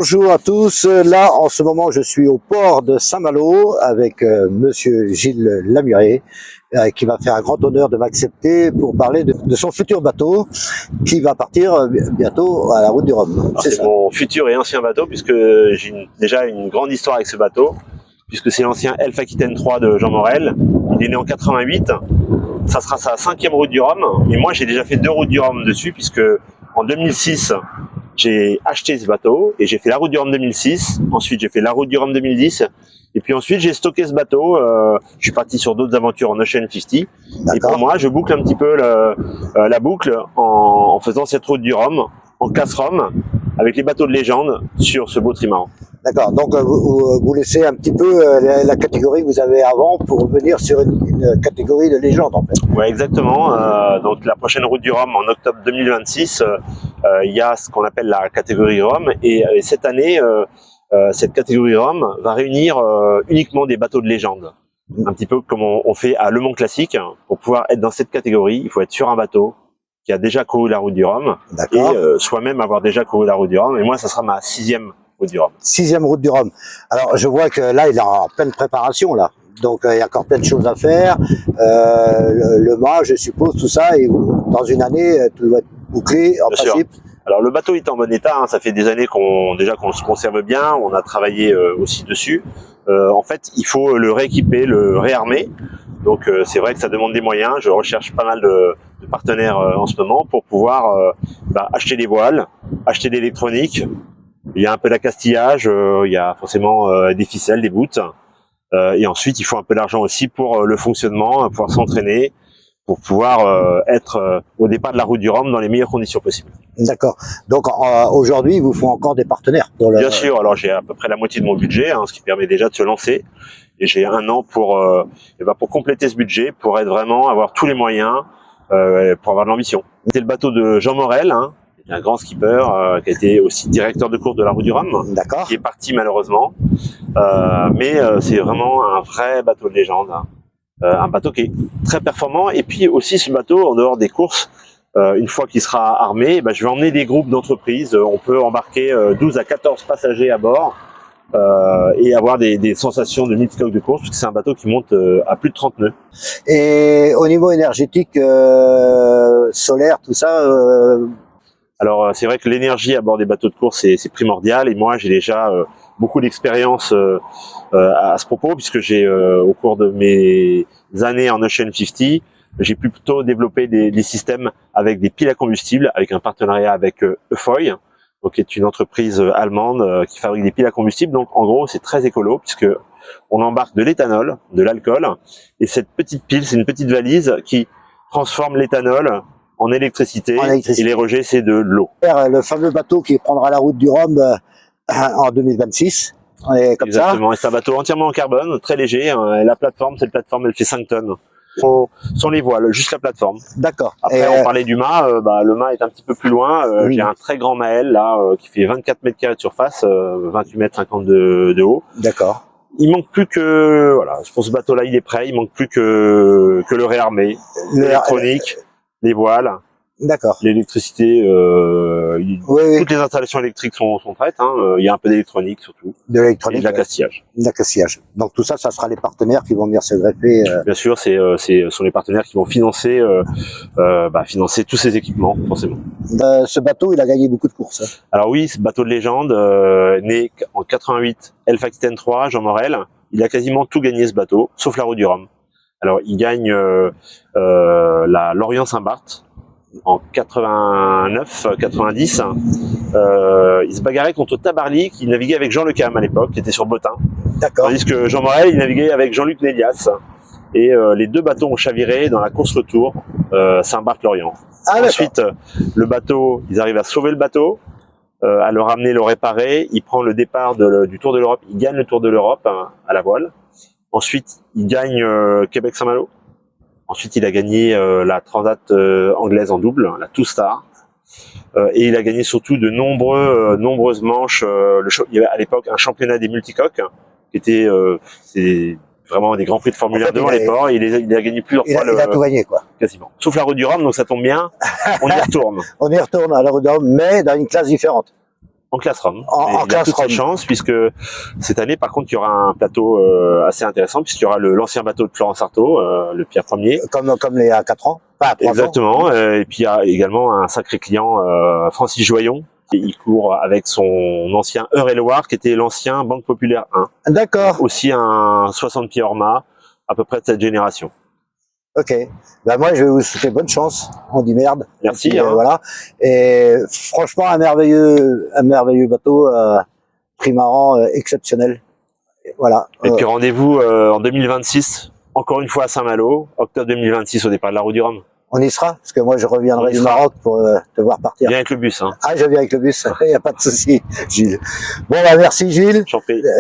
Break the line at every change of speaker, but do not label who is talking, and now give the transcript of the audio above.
Bonjour à tous, là en ce moment je suis au port de Saint-Malo avec monsieur Gilles Lamuré qui va faire un grand honneur de m'accepter pour parler de son futur bateau qui va partir bientôt à la route du Rhum.
C'est mon futur et ancien bateau puisque j'ai déjà une grande histoire avec ce bateau puisque c'est l'ancien Elf Aquitaine 3 de Jean Morel. Il est né en 88, ça sera sa 5e route du Rhum, mais moi j'ai déjà fait 2 routes du Rhum dessus puisque en 2006 j'ai acheté ce bateau et j'ai fait la route du Rhum 2006, ensuite j'ai fait la route du Rhum 2010 et puis ensuite j'ai stocké ce bateau, je suis parti sur d'autres aventures en Ocean 50 et pour moi je boucle un petit peu la boucle en faisant cette route du Rhum en casse Rhum avec les bateaux de légende sur ce beau trimaran.
D'accord, donc vous laissez un petit peu la catégorie que vous avez avant pour revenir sur une catégorie de légende en fait.
Ouais, exactement. Donc la prochaine route du Rhum en octobre 2026, il y a ce qu'on appelle la catégorie Rhum et cette année, cette catégorie Rhum va réunir uniquement des bateaux de légende. Un petit peu comme on fait à Le Mans Classique. Pour pouvoir être dans cette catégorie, il faut être sur un bateau qui a déjà couru la route du Rhum et soi-même avoir déjà couru la route du Rhum. Et moi, ça sera ma 6e route du Rhum.
6e route du Rhum. Alors je vois que là il est en pleine préparation là. Donc il y a encore plein de choses à faire. Le mât, je suppose, tout ça, et dans une année, tout va être bouclé en principe.
Alors le bateau est en bon état, hein. Ça fait des années qu'on se conserve bien, on a travaillé aussi dessus. En fait, il faut le rééquiper, le réarmer. Donc c'est vrai que ça demande des moyens. Je recherche pas mal de partenaires en ce moment pour pouvoir acheter des voiles, acheter de l'électronique. Il y a un peu d'accastillage, il y a forcément des ficelles, des bouts. Et ensuite, il faut un peu d'argent aussi pour le fonctionnement, pouvoir s'entraîner, pour pouvoir être au départ de la route du Rhum dans les meilleures conditions possibles.
D'accord. Donc aujourd'hui, il vous faut encore des partenaires pour le...
Bien sûr, alors j'ai à peu près la moitié de mon budget, hein, ce qui permet déjà de se lancer. Et j'ai 1 an pour compléter ce budget, pour être vraiment, avoir tous les moyens, pour avoir de l'ambition. C'est le bateau de Jean Morel, hein, un grand skipper qui a été aussi directeur de course de la route du Rhum, qui est parti malheureusement. Mais c'est vraiment un vrai bateau de légende, hein. Un bateau qui est très performant. Et puis aussi ce bateau, en dehors des courses, une fois qu'il sera armé, je vais emmener des groupes d'entreprises. On peut embarquer 12 à 14 passagers à bord et avoir des sensations de multicoque de course, parce que c'est un bateau qui monte à plus de 30 nœuds.
Et au niveau énergétique, solaire, tout ça...
Alors c'est vrai que l'énergie à bord des bateaux de course c'est primordial, et moi j'ai déjà beaucoup d'expérience à ce propos, puisque j'ai au cours de mes années en Ocean 50, j'ai plutôt développé des systèmes avec des piles à combustible, avec un partenariat avec Eufoy, donc qui est une entreprise allemande qui fabrique des piles à combustible. Donc en gros c'est très écolo, puisque on embarque de l'éthanol, de l'alcool, et cette petite pile, c'est une petite valise qui transforme l'éthanol en électricité, et les rejets, c'est de l'eau.
Le fameux bateau qui prendra la route du Rhum en 2026, comme
exactement, et c'est un bateau entièrement en carbone, très léger. La plateforme, cette plateforme, elle fait 5 tonnes. Sont les voiles, juste la plateforme.
D'accord.
Après, on parlait du mât, le mât est un petit peu plus loin. J'ai un très grand maël, là, qui fait 24 mètres carrés de surface, 28 mètres 50 de haut.
D'accord.
Il manque plus que, voilà, pour ce bateau-là, il est prêt, il manque plus que le réarmer, l'électronique, les voiles, l'électricité, toutes les installations électriques sont prêtes, hein. Il y a un peu d'électronique surtout, et de l'accastillage.
Donc tout ça, ça sera les partenaires qui vont venir se greffer.
Bien sûr, ce sont les partenaires qui vont financer, financer tous ces équipements, forcément.
Ce bateau, il a gagné beaucoup de courses, hein.
Alors oui, ce bateau de légende, né en 88, Elf Aquitaine 3, Jean Morel, il a quasiment tout gagné ce bateau, sauf la route du Rhum. Alors, il gagne la Lorient-Saint-Barth en 89-90. Il se bagarrait contre Tabarly, qui naviguait avec Jean Le Cam à l'époque, qui était sur Bottin. Tandis que Jean Morel, il naviguait avec Jean-Luc Nélias. Et les 2 bateaux ont chaviré dans la course retour Saint-Barth-Lorient. Ensuite, le bateau, ils arrivent à sauver le bateau, à le ramener, le réparer. Il prend le départ du Tour de l'Europe. Il gagne le Tour de l'Europe à la voile. Ensuite, il gagne Québec-Saint-Malo. Ensuite, il a gagné la Transat anglaise en double, la Two Star. Et il a gagné surtout de nombreuses manches. Il y avait à l'époque un championnat des multicoques, qui était c'est vraiment des grands prix de Formule 1 devant les ports. Il a gagné plusieurs fois.
Il a tout gagné, quoi.
Quasiment. Sauf la route du Rhum, donc ça tombe bien. On y retourne.
On y retourne à la route du Rhum, mais dans une classe différente.
En classe Rome.
En
il y a toute cette chance, puisque cette année, par contre, il y aura un plateau assez intéressant, puisqu'il y aura l'ancien bateau de Florence Artaud, le Pierre Ier.
Comme les à 4 ans, pas à 3
Exactement.
ans.
Et puis il y a également un sacré client, Francis Joyon. Il court avec son ancien Eure-et-Loire, qui était l'ancien Banque Populaire 1.
D'accord.
Aussi un 60 pieds Orma, à peu près de cette génération.
Ok. Ben moi, je vais vous souhaiter bonne chance. On dit merde.
Merci.
Et puis,
hein.
voilà. Et franchement, un merveilleux bateau, trimaran exceptionnel. Voilà.
Et puis rendez-vous en 2026, encore une fois à Saint-Malo, octobre 2026 au départ de la Route du Rhum.
On y sera, parce que moi je reviendrai du Maroc pour te voir partir.
Viens avec le bus. Hein.
Ah, je viens avec le bus, il n'y a pas de souci, Gilles. Bon, bah merci Gilles.
J'en prie.